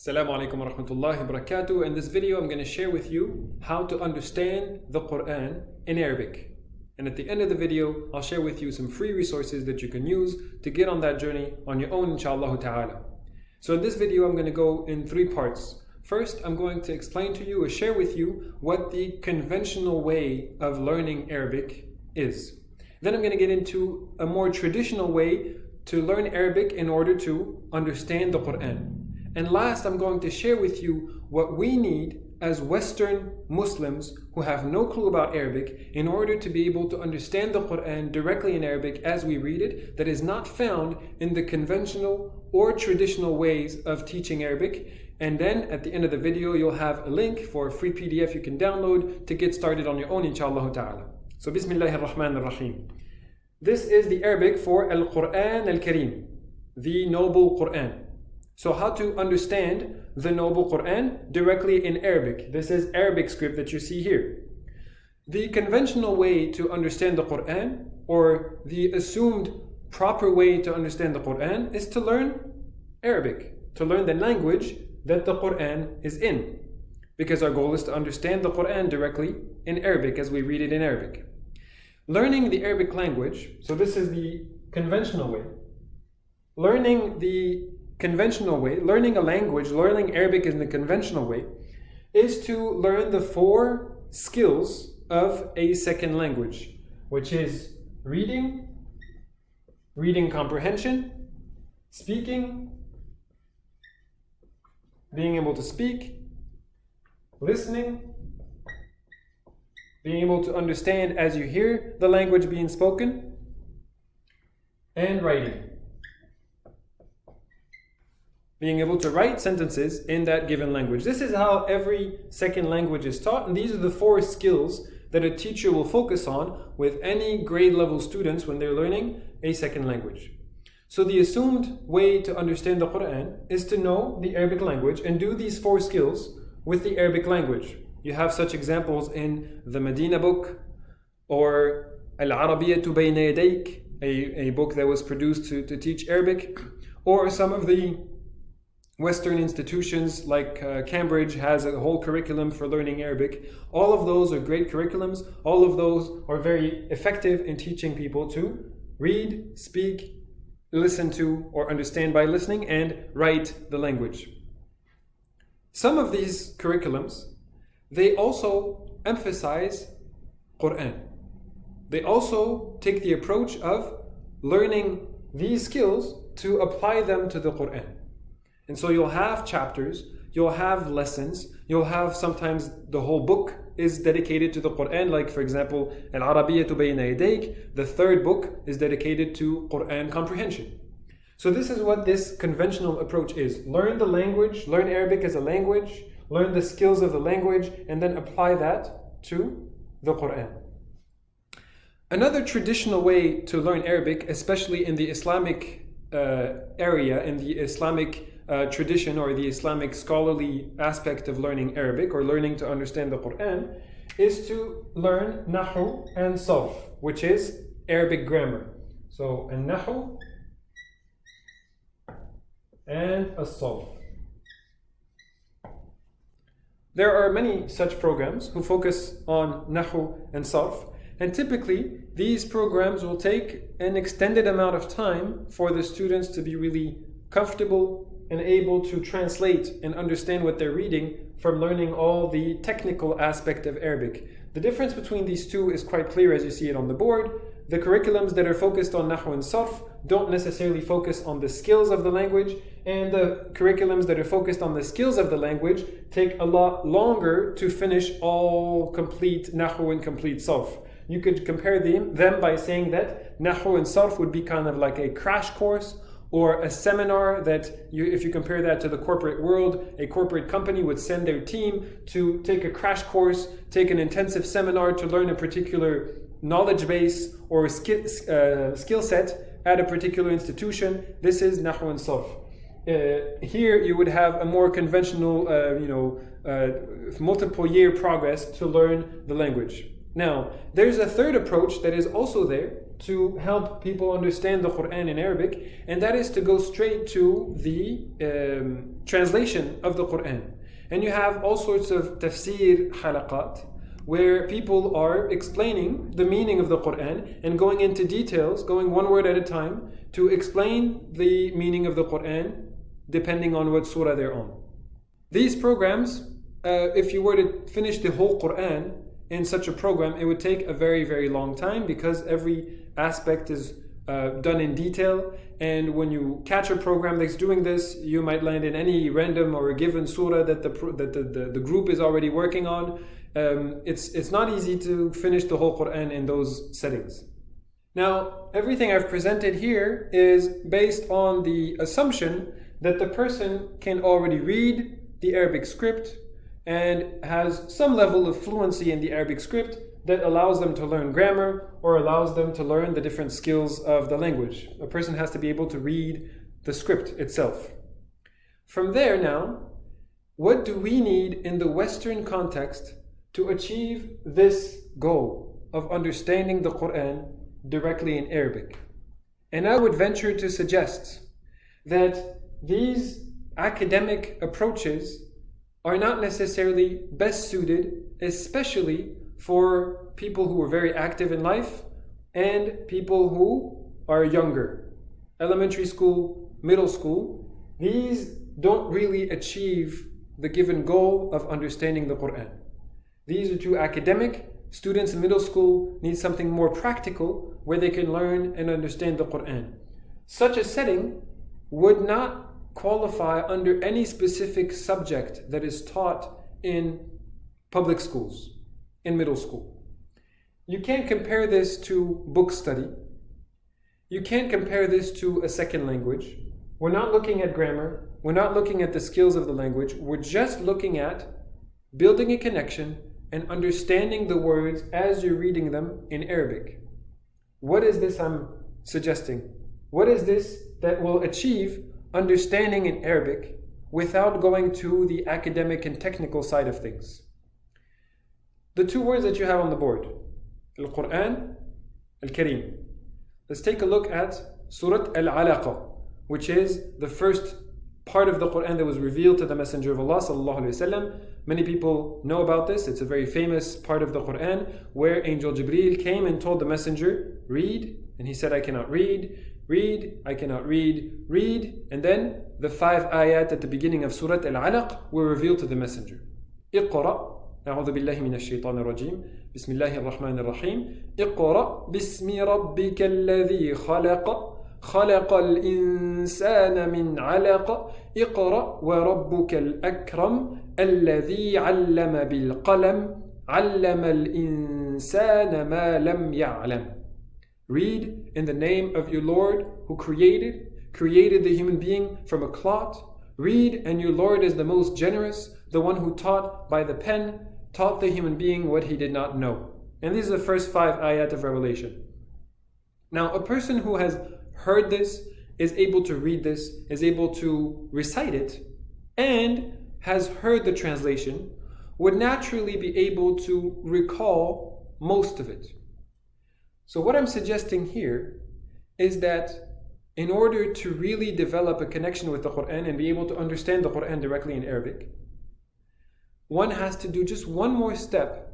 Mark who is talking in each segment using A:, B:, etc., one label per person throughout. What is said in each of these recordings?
A: Assalamu alaikum wa rahmatullahi wa barakatuh. In this video, I'm going to share with you how to understand the Quran in Arabic. And at the end of the video, I'll share with you some free resources that you can use to get on that journey on your own, inshallah ta'ala. So in this video, I'm going to go in three parts. First, I'm going to explain to you or share with you what the conventional way of learning Arabic is. Then I'm going to get into a more traditional way to learn Arabic in order to understand the Quran. And last, I'm going to share with you what we need as Western Muslims who have no clue about Arabic in order to be able to understand the Quran directly in Arabic as we read it, that is not found in the conventional or traditional ways of teaching Arabic. And then at the end of the video, you'll have a link for a free PDF you can download to get started on your own, inshallah ta'ala. So Bismillahir Rahmanir Rahim. This is the Arabic for Al-Quran Al-Kareem, the Noble Quran. So how to understand the Noble Quran directly in Arabic. This is Arabic script that you see here. The conventional way to understand the Quran, or the assumed proper way to understand the Quran, is to learn Arabic, to learn the language that the Quran is in. Because our goal is to understand the Quran directly in Arabic as we read it in Arabic. Learning the Arabic language, so this is the conventional way. Learning a language, learning Arabic in the conventional way, is to learn the four skills of a second language, which is reading comprehension, speaking, being able to speak, listening, being able to understand as you hear the language being spoken, and writing. Being able to write sentences in that given language. This is how every second language is taught, and these are the four skills that a teacher will focus on with any grade level students when they're learning a second language. So the assumed way to understand the Quran is to know the Arabic language and do these four skills with the Arabic language. You have such examples in the Medina book, or Al-Arabiyyatu Bayna Yadayk, a book that was produced to teach Arabic, or some of the Western institutions like Cambridge has a whole curriculum for learning Arabic. All of those are great curriculums. All of those are very effective in teaching people to read, speak, listen to, or understand by listening, and write the language. Some of these curriculums, they also emphasize Quran. They also take the approach of learning these skills to apply them to the Quran. And so you'll have chapters, you'll have lessons, you'll have sometimes the whole book is dedicated to the Quran, like for example, Al-Arabiyyatu Bayna Yadayk, the third book is dedicated to Quran comprehension. So this is what this conventional approach is. Learn the language, learn Arabic as a language, learn the skills of the language, and then apply that to the Quran. Another traditional way to learn Arabic, especially in the Islamic area, in the Islamic tradition or the Islamic scholarly aspect of learning Arabic or learning to understand the Quran, is to learn Nahu and Sarf, which is Arabic grammar. So, a Nahu and a Sarf. There are many such programs who focus on Nahu and Sarf, and typically these programs will take an extended amount of time for the students to be really comfortable and able to translate and understand what they're reading from learning all the technical aspect of Arabic. The difference between these two is quite clear as you see it on the board. The curriculums that are focused on Nahu and Sarf don't necessarily focus on the skills of the language, and the curriculums that are focused on the skills of the language take a lot longer to finish all complete Nahu and complete Sarf. You could compare them by saying that Nahu and Sarf would be kind of like a crash course or a seminar that, if you compare that to the corporate world, a corporate company would send their team to take a crash course, take an intensive seminar to learn a particular knowledge base or skill set at a particular institution. This is Nahu and Sarf. Here you would have a more conventional, multiple year progress to learn the language. Now, there's a third approach that is also there to help people understand the Quran in Arabic, and that is to go straight to the translation of the Quran. And you have all sorts of tafsir halaqat, where people are explaining the meaning of the Quran and going into details, going one word at a time, to explain the meaning of the Quran depending on what surah they're on. These programs, if you were to finish the whole Quran in such a program, it would take a very, very long time because every aspect is done in detail. And when you catch a program that's doing this, you might land in any random or a given surah that the group is already working on. It's not easy to finish the whole Quran in those settings. Now, everything I've presented here is based on the assumption that the person can already read the Arabic script and has some level of fluency in the Arabic script that allows them to learn grammar or allows them to learn the different skills of the language. A person has to be able to read the script itself. From there now, what do we need in the Western context to achieve this goal of understanding the Quran directly in Arabic? And I would venture to suggest that these academic approaches are not necessarily best suited, especially for people who are very active in life and people who are younger. Elementary school, middle school, these don't really achieve the given goal of understanding the Quran. These are too academic. Students in middle school need something more practical where they can learn and understand the Quran. Such a setting would not qualify under any specific subject that is taught in public schools, in middle school. You can't compare this to book study. You can't compare this to a second language. We're not looking at grammar. We're not looking at the skills of the language. We're just looking at building a connection and understanding the words as you're reading them in Arabic. What is this I'm suggesting? What is this that will achieve understanding in Arabic without going to the academic and technical side of things? The two words that you have on the board, Al-Quran, Al-Kareem. Let's take a look at Surah Al-Alaqa, which is the first part of the Quran that was revealed to the Messenger of Allah sallallahu alaihi wasallam. Many people know about this. It's a very famous part of the Quran where Angel Jibreel came and told the Messenger, read, and he said, I cannot read, read, I cannot read, read, and then the 5 ayat at the beginning of Surah Al-Alaq were revealed to the Messenger. اقرأ أعوذ بالله من الشيطان الرجيم بسم الله الرحمن الرحيم اقرأ باسم ربك الذي خلق خلق الإنسان من علق اقرأ وربك الأكرم الذي علم بالقلم علم الإنسان ما لم يعلم. Read in the name of your Lord who created the human being from a clot. Read, and your Lord is the most generous, the one who taught by the pen, taught the human being what he did not know. And these are the first 5 ayat of Revelation. Now, a person who has heard this, is able to read this, is able to recite it, and has heard the translation, would naturally be able to recall most of it. So what I'm suggesting here is that in order to really develop a connection with the Quran and be able to understand the Quran directly in Arabic, one has to do just one more step,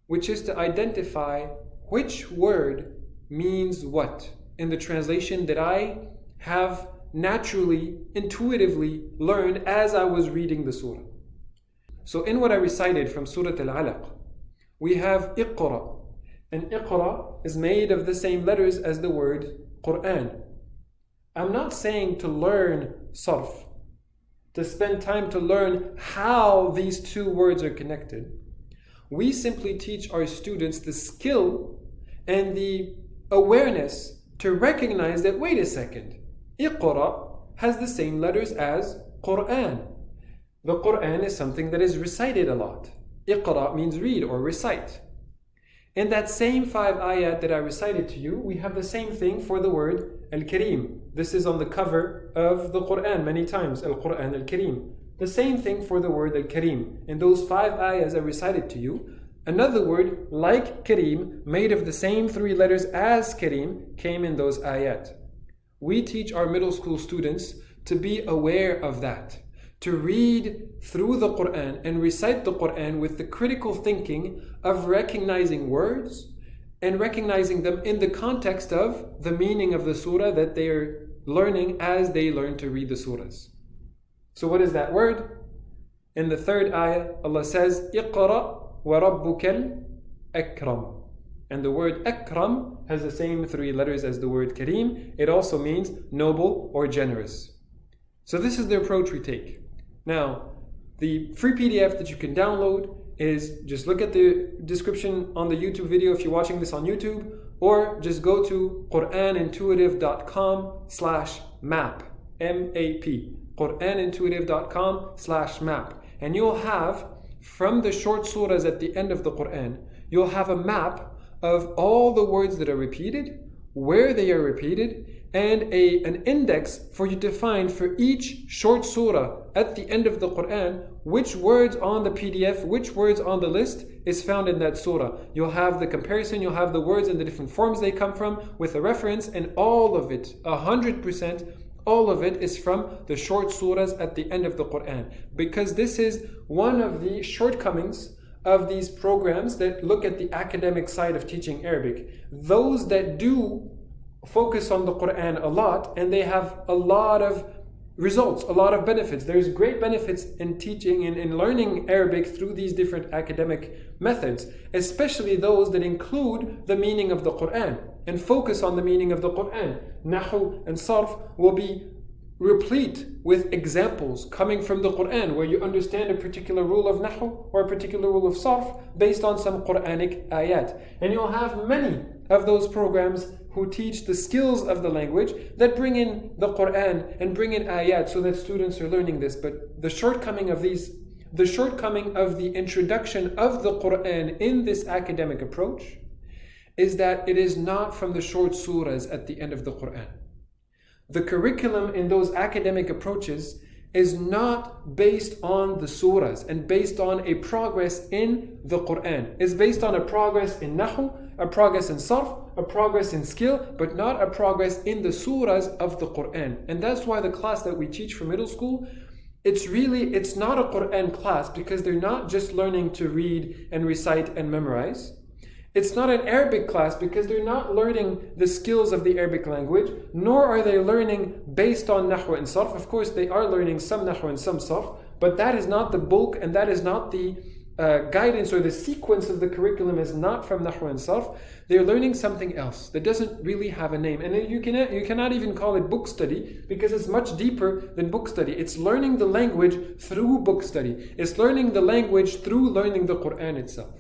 A: which is to identify which word means what in the translation that I have naturally, intuitively learned as I was reading the surah. So in what I recited from Surah Al-Alaq, we have Iqra, and Iqra is made of the same letters as the word Quran. I'm not saying to learn sarf, to spend time to learn how these two words are connected. We simply teach our students the skill and the awareness to recognize that, wait a second, Iqra has the same letters as Quran. The Quran is something that is recited a lot. Iqra means read or recite. In that same 5 ayat that I recited to you, we have the same thing for the word Al-Kareem. This is on the cover of the Quran many times, Al-Quran Al-Kareem. The same thing for the word Al-Kareem. In those 5 ayahs I recited to you, Another word like Kareem, made of the same three letters as Kareem, came in those ayat. We teach our middle school students to be aware of that, to read through the Quran and recite the Quran with the critical thinking of recognizing words and recognizing them in the context of the meaning of the surah that they are learning as they learn to read the surahs. So what is that word? In the third ayah, Allah says, اقرأ وَرَبُّكَ الْأَكْرَمُ. And the word akram has the same three letters as the word kareem. It also means noble or generous. So this is the approach we take. Now, the free PDF that you can download is just look at the description on the YouTube video if you're watching this on YouTube, or just go to quranintuitive.com/map, M-A-P, quranintuitive.com/map. And you'll have, from the short surahs at the end of the Quran, you'll have a map of all the words that are repeated, where they are repeated, and an index for you to find for each short surah at the end of the Quran, which words on the PDF, which words on the list is found in that surah. You'll have the comparison, you'll have the words and the different forms they come from with a reference, and all of it, 100%, all of it is from the short surahs at the end of the Quran. Because this is one of the shortcomings of these programs that look at the academic side of teaching Arabic. Those that do focus on the Quran a lot, and they have a lot of results, a lot of benefits. There's great benefits in teaching and in learning Arabic through these different academic methods, especially those that include the meaning of the Quran and focus on the meaning of the Quran. Nahu and Sarf will be replete with examples coming from the Quran where you understand a particular rule of Nahu or a particular rule of Sarf based on some Quranic ayat. And you'll have many of those programs who teach the skills of the language that bring in the Quran and bring in ayat so that students are learning this. But the shortcoming of the introduction of the Quran in this academic approach is that it is not from the short surahs at the end of the Quran. The curriculum in those academic approaches is not based on the surahs and based on a progress in the Quran. It's based on a progress in Nahu, a progress in Sarf, a progress in skill, but not a progress in the surahs of the Quran. And that's why the class that we teach for middle school, it's not a Quran class, because they're not just learning to read and recite and memorize. It's not an Arabic class because they're not learning the skills of the Arabic language, nor are they learning based on Nahw and Sarf. Of course, they are learning some Nahw and some Sarf, but that is not the bulk, and that is not the guidance, or the sequence of the curriculum is not from Nahw and Sarf. They're learning something else that doesn't really have a name. And you cannot even call it book study, because it's much deeper than book study. It's learning the language through book study. It's learning the language through learning the Quran itself.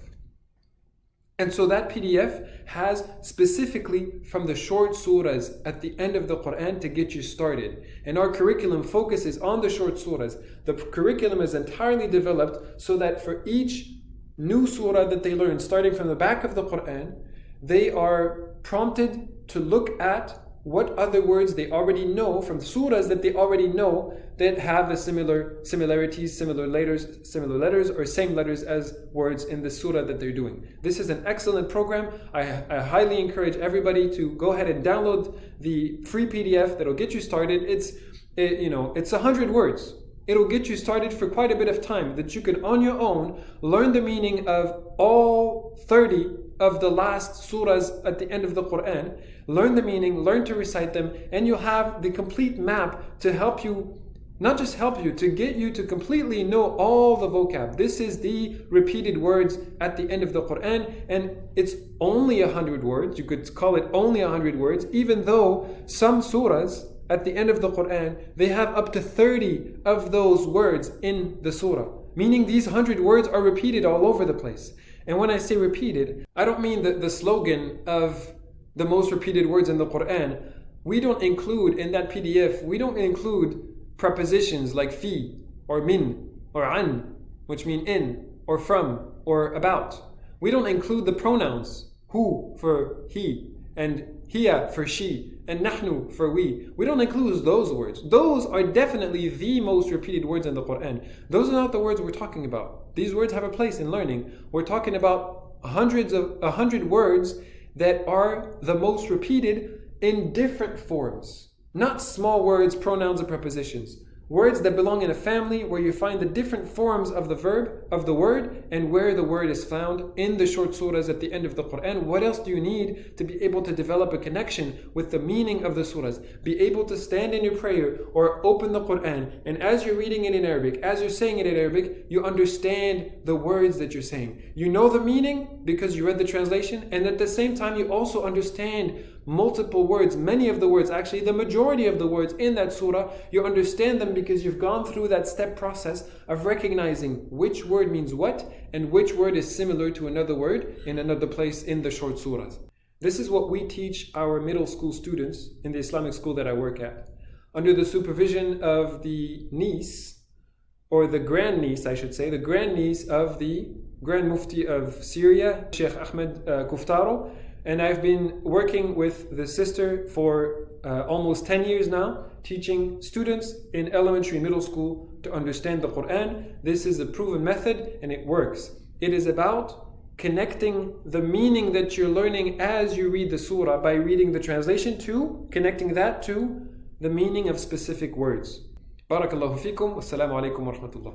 A: And so that PDF has specifically from the short surahs at the end of the Quran to get you started. And our curriculum focuses on the short surahs. The curriculum is entirely developed so that for each new surah that they learn, starting from the back of the Quran, they are prompted to look at what other words they already know from surahs that they already know that have a similarities, similar letters, or same letters as words in the surah that they're doing. This is an excellent program. I highly encourage everybody to go ahead and download the free PDF that'll get you started. It's 100 words. It'll get you started for quite a bit of time that you can on your own learn the meaning of all 30 of the last surahs at the end of the Quran, learn the meaning, learn to recite them, and you'll have the complete map to help you, not just help you, to get you to completely know all the vocab. This is the repeated words at the end of the Quran, and it's only 100 words. You could call it only 100 words, even though some surahs at the end of the Quran, they have up to 30 of those words in the surah. Meaning these 100 words are repeated all over the place. And when I say repeated, I don't mean the slogan of the most repeated words in the Quran. We don't include in that PDF, we don't include prepositions like fi, or min, or an, which mean in, or from, or about. We don't include the pronouns, who for he, and hiya for she, and nahnu for we. We don't include those words. Those are definitely the most repeated words in the Quran. Those are not the words we're talking about. These words have a place in learning. We're talking about 100 words that are the most repeated in different forms. Not small words, pronouns, and prepositions. Words that belong in a family where you find the different forms of the verb, of the word, and where the word is found in the short surahs at the end of the Quran. What else do you need to be able to develop a connection with the meaning of the surahs? Be able to stand in your prayer or open the Quran, and as you're reading it in Arabic, as you're saying it in Arabic, you understand the words that you're saying. You know the meaning because you read the translation, and at the same time you also understand multiple words, many of the words, actually the majority of the words in that surah. You understand them because you've gone through that step process of recognizing which word means what and which word is similar to another word in another place in the short surahs. This is what we teach our middle school students in the Islamic school that I work at, under the supervision of the niece, or the grandniece I should say, the grandniece of the Grand Mufti of Syria, Sheikh Ahmed Kuftaro. And I've been working with the sister for almost 10 years now, teaching students in elementary and middle school to understand the Quran. This is a proven method and it works. It is about connecting the meaning that you're learning as you read the surah by reading the translation to, connecting that to the meaning of specific words. Barakallahu fikum. Wassalamu alaikum wa rahmatullah.